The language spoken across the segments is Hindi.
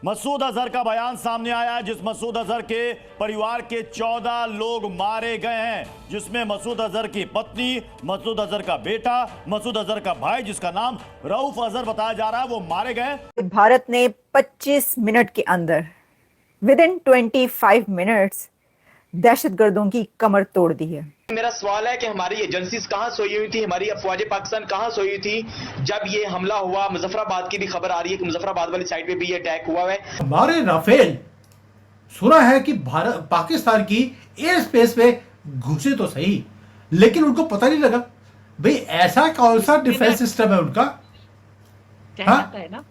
मसूद अजहर का बयान सामने आया है, जिस मसूद अजहर के परिवार के 14 लोग मारे गए हैं, जिसमें मसूद अजहर की पत्नी, मसूद अजहर का बेटा, मसूद अजहर का भाई जिसका नाम रऊफ अजहर बताया जा रहा है, वो मारे गए। भारत ने 25 मिनट के अंदर विद इन 25 मिनट्स दहशतगर्दों की कमर तोड़ दी है। मेरा सवाल है कि हमारी एजेंसीज कहां सोई हुई थी, हमारी अफवाज पाकिस्तान कहां सोई हुई थी जब ये हमला हुआ। मुजफ्फराबाद की भी खबर आ रही है कि मुजफ्फराबाद वाली साइड पे भी ये अटैक हुआ है। हमारे राफेल सुना है कि भारत पाकिस्तान की एयर स्पेस पे घुसे तो सही, लेकिन उनको पता नहीं लगा भाई ऐसा कौन सा डिफेंस सिस्टम है उनका। चाइना का है ना,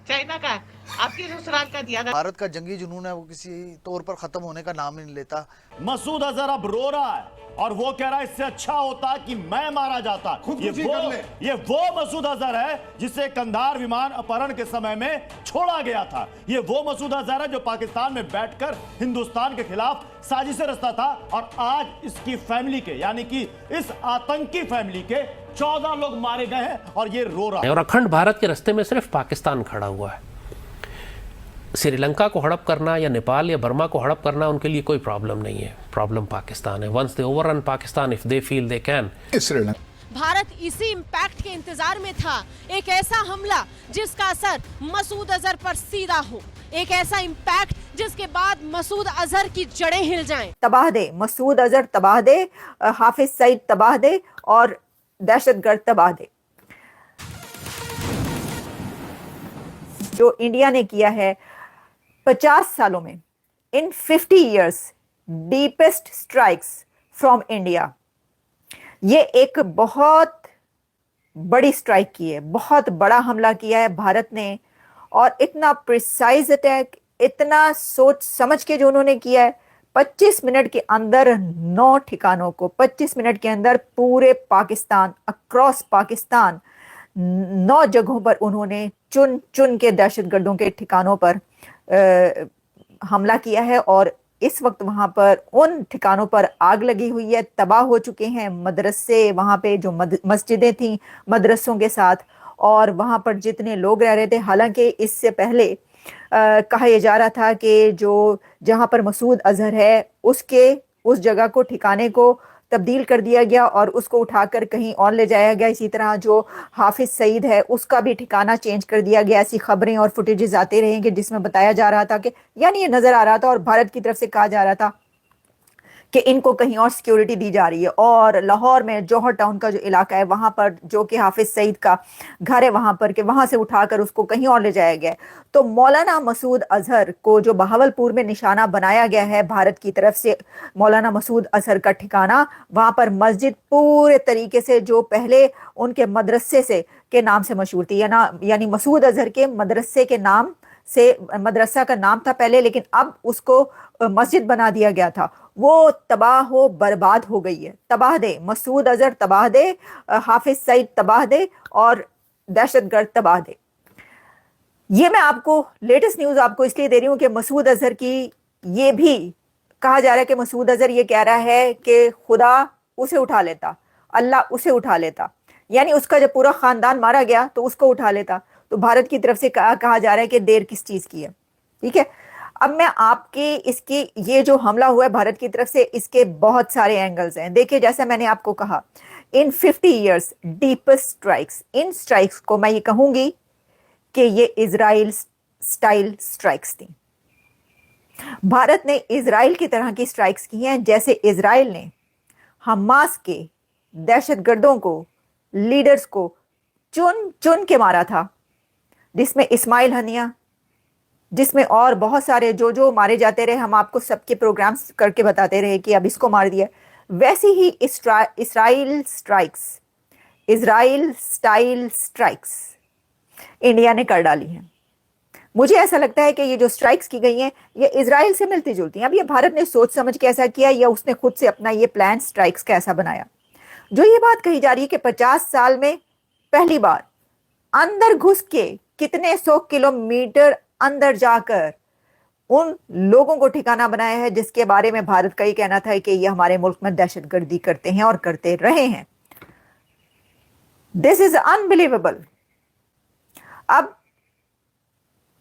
चाइना का आपकी ससुराल का दिया था। भारत का जंगी जुनून है वो किसी तौर पर खत्म होने का नाम ही नहीं लेता। मसूद अजहर अब रो रहा है और वो कह रहा है इससे अच्छा होता कि मैं मारा जाता। ये वो मसूद अजहर है जिसे कंधार विमान अपहरण के समय में छोड़ा गया था। ये वो मसूद अजहर है जो पाकिस्तान में बैठकर हिंदुस्तान के खिलाफ साजिशें रचता था, और आज इसकी फैमिली के, यानी कि इस आतंकी फैमिली के 14 लोग मारे गए हैं और ये रो रहा है। और अखंड भारत के रास्ते में सिर्फ पाकिस्तान खड़ा हुआ है। श्रीलंका को हड़प करना या नेपाल या बर्मा को हड़प करना उनके लिए कोई प्रॉब्लम नहीं है। प्रॉब्लम पाकिस्तान है। Once they overrun Pakistan if they feel they can. Bharat इसी इम्पैक्ट के इंतजार में था, एक ऐसा हमला जिसका असर मसूद अजहर पर सीधा हो, एक ऐसा इम्पैक्ट जिसके बाद मसूद अजहर की जड़ें हिल जाएं। तबाह दे, मसूद अजहर तबाह दे, हाफिज सईद तबाह दे और दहशतगर्द तबाह दे। जो इंडिया ने किया है 50 सालों में, इन 50 years deepest strikes from India, ये एक बहुत बड़ी स्ट्राइक की है, बहुत बड़ा हमला किया है भारत ने। और इतना प्रिसाइज अटैक, इतना सोच समझ के जो उन्होंने किया है, 25 मिनट के अंदर 9 ठिकानों को, 25 मिनट के अंदर पूरे पाकिस्तान, अक्रॉस पाकिस्तान 9 जगहों पर उन्होंने चुन चुन के दहशतगर्दों के ठिकानों पर हमला किया है। और इस वक्त वहां पर उन ठिकानों पर आग लगी हुई है, तबाह हो चुके हैं मदरसे, वहां पे जो मस्जिदें थी मदरसों के साथ, और वहां पर जितने लोग रह रहे थे। हालांकि इससे पहले कहा यह जा रहा था कि जो जहां पर मसूद अजहर है उस जगह को, ठिकाने को तब्दील कर दिया गया और उसको उठाकर कहीं और ले जाया गया। इसी तरह जो हाफिज सईद है उसका भी ठिकाना चेंज कर दिया गया। ऐसी खबरें और फुटेजेस आते रहेंगे जिसमें बताया जा रहा था कि, यानी ये नजर आ रहा था और भारत की तरफ से कहा जा रहा था कि इनको कहीं और सिक्योरिटी दी जा रही है। और लाहौर में जौहर टाउन का जो इलाका है वहां पर, जो कि हाफिज सईद का घर है वहां पर, के वहां से उठाकर उसको कहीं और ले जाया गया। तो मौलाना मसूद अजहर को जो बहावलपुर में निशाना बनाया गया है भारत की तरफ से, मौलाना मसूद अजहर का ठिकाना, वहां पर मस्जिद पूरे तरीके से जो पहले उनके मदरसे से के नाम से मशहूर थी, यानी मसूद अजहर के मदरसे के नाम से, मदरसा का नाम था पहले, लेकिन अब उसको मस्जिद बना दिया गया था, वो तबाह हो बर्बाद हो गई है। तबाह दे, मसूद अजहर तबाह दे, हाफिज सईद तबाह दे और दहशतगर्द तबाह दे। ये मैं आपको लेटेस्ट न्यूज आपको इसलिए दे रही हूं कि मसूद अजहर की, ये भी कहा जा रहा है कि मसूद अजहर ये कह रहा है कि खुदा उसे उठा लेता, अल्लाह उसे उठा लेता, यानी उसका जब पूरा खानदान मारा गया तो उसको उठा लेता। तो भारत की तरफ से कहा जा रहा है कि देर किस चीज की है। ठीक है, अब मैं आपके इसकी, ये जो हमला हुआ है भारत की तरफ से, इसके बहुत सारे एंगल्स हैं। देखिए, जैसा मैंने आपको कहा, इन 50 years डीपेस्ट स्ट्राइक्स, इन स्ट्राइक्स को मैं ये कहूंगी कि ये इजराइल स्टाइल स्ट्राइक्स थी। भारत ने इजराइल की तरह की स्ट्राइक्स की हैं, जैसे इजराइल ने हमास के दहशतगर्दों को, लीडर्स को चुन चुन के मारा था, जिसमें इस्माइल हनिया, जिसमें और बहुत सारे जो मारे जाते रहे, हम आपको सबके प्रोग्राम्स करके बताते रहे कि अब इसको मार दिया। वैसे ही इजराइल स्टाइल स्ट्राइक्स इंडिया ने कर डाली हैं। मुझे ऐसा लगता है कि ये जो स्ट्राइक्स की गई हैं ये इजराइल से मिलती जुलती हैं। अब ये भारत ने सोच समझ के ऐसा किया या उसने खुद से अपना ये प्लान स्ट्राइक्स का ऐसा बनाया। जो ये बात कही जा रही है कि 50 साल में पहली बार अंदर घुस के कितने 100 किलोमीटर अंदर जाकर उन लोगों को ठिकाना बनाया है जिसके बारे में भारत का ये कहना था कि ये हमारे मुल्क में दहशतगर्दी करते हैं और करते रहे हैं। This is unbelievable. अब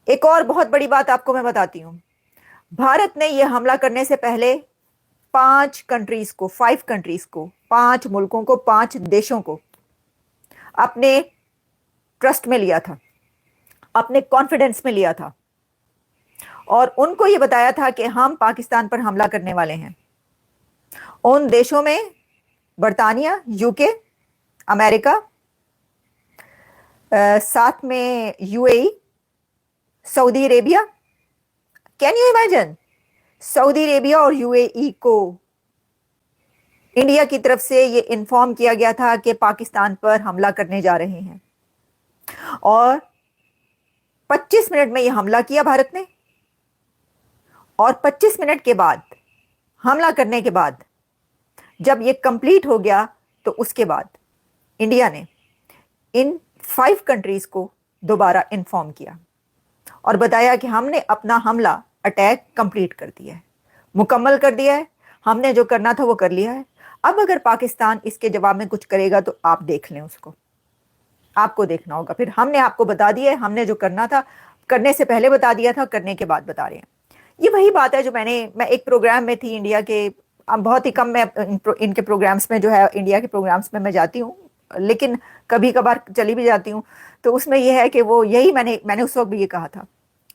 एक और बहुत बड़ी बात आपको मैं बताती हूं। भारत ने यह हमला करने से पहले 5 मुल्कों को, 5 देशों को अपने ट्रस्ट में लिया था, अपने कॉन्फिडेंस में लिया था और उनको यह बताया था कि हम पाकिस्तान पर हमला करने वाले हैं। उन देशों में बर्तानिया, यूके, अमेरिका, साथ में UAE, Saudi Arabia. Can you imagine? Saudi Arabia और यूएई को इंडिया की तरफ से ये इन्फॉर्म किया गया था कि पाकिस्तान पर हमला करने जा रहे हैं और 25 मिनट में ये हमला किया भारत ने। और 25 मिनट के बाद, हमला करने के बाद, जब ये कंप्लीट हो गया तो उसके बाद इंडिया ने इन 5 कंट्रीज को दोबारा इन्फॉर्म किया और बताया कि हमने अपना हमला, अटैक कंप्लीट कर दिया है, मुकम्मल कर दिया है, हमने जो करना था वो कर लिया है। अब अगर पाकिस्तान इसके जवाब में कुछ करेगा तो आप देख लें, उसको आपको देखना होगा। फिर हमने आपको बता दिया है, हमने जो करना था करने से पहले बता दिया था, करने के बाद बता रहे हैं। ये वही बात है जो मैं एक प्रोग्राम में थी इंडिया के, बहुत ही कम मैं इनके प्रोग्राम्स में, जो है इंडिया के प्रोग्राम्स में मैं जाती हूँ, लेकिन कभी कभार चली भी जाती हूँ। तो उसमें यह है कि वो यही मैंने उस वक्त भी ये कहा था।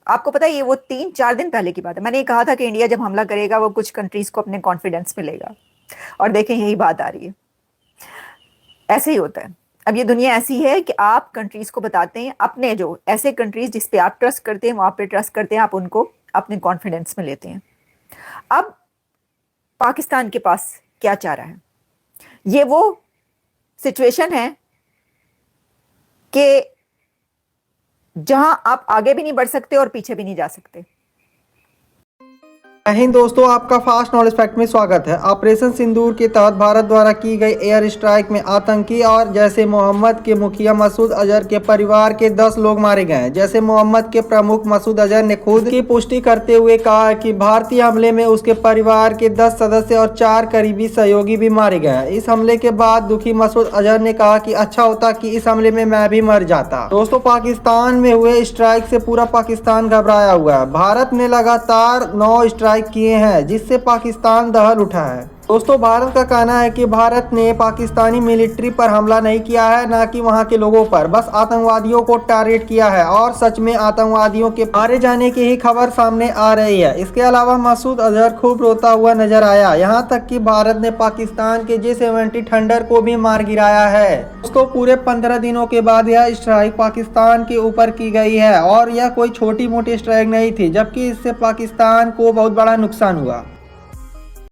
आपको पता है ये वो 3-4 दिन पहले की बात है। मैंने ये कहा था कि इंडिया जब हमला करेगा वो कुछ कंट्रीज को अपने कॉन्फिडेंस में लेगा और देखें यही बात आ रही है। ऐसे ही होता है। अब ये दुनिया ऐसी है कि आप कंट्रीज को बताते हैं, अपने जो ऐसे कंट्रीज जिस पे आप ट्रस्ट करते हैं, वहां पे ट्रस्ट करते हैं, आप उनको अपने कॉन्फिडेंस में लेते हैं। अब पाकिस्तान के पास क्या चारा है? ये वो सिचुएशन है कि जहां आप आगे भी नहीं बढ़ सकते और पीछे भी नहीं जा सकते। जय हिंद दोस्तों, आपका फास्ट नॉलेज फैक्ट में स्वागत है। ऑपरेशन सिंदूर के तहत भारत द्वारा की गई एयर स्ट्राइक में आतंकी और जैश ए मोहम्मद के मुखिया मसूद अजहर के परिवार के 10 लोग मारे गए हैं। जैश ए मोहम्मद के प्रमुख मसूद अजहर ने खुद की पुष्टि करते हुए कहा कि भारतीय हमले में उसके परिवार के 10 सदस्य और 4 करीबी सहयोगी भी मारे गए हैं। इस हमले के बाद दुखी मसूद अजहर ने कहा कि अच्छा होता कि इस हमले में मैं भी मर जाता। दोस्तों, पाकिस्तान में हुए स्ट्राइक से पूरा पाकिस्तान घबराया हुआ है। भारत ने लगातार 9 स्ट्राइक किए हैं जिससे पाकिस्तान दहल उठा है। दोस्तों, भारत का कहना है कि भारत ने पाकिस्तानी मिलिट्री पर हमला नहीं किया है, ना कि वहां के लोगों पर, बस आतंकवादियों को टारगेट किया है और सच में आतंकवादियों के मारे जाने की ही खबर सामने आ रही है। इसके अलावा मसूद अजहर खूब रोता हुआ नजर आया, यहां तक कि भारत ने पाकिस्तान के J-70 थंडर को भी मार गिराया है। दोस्तों, पूरे 15 दिनों के बाद यह स्ट्राइक पाकिस्तान के ऊपर की गई है और यह कोई छोटी मोटी स्ट्राइक नहीं थी, जबकि इससे पाकिस्तान को बहुत बड़ा नुकसान हुआ।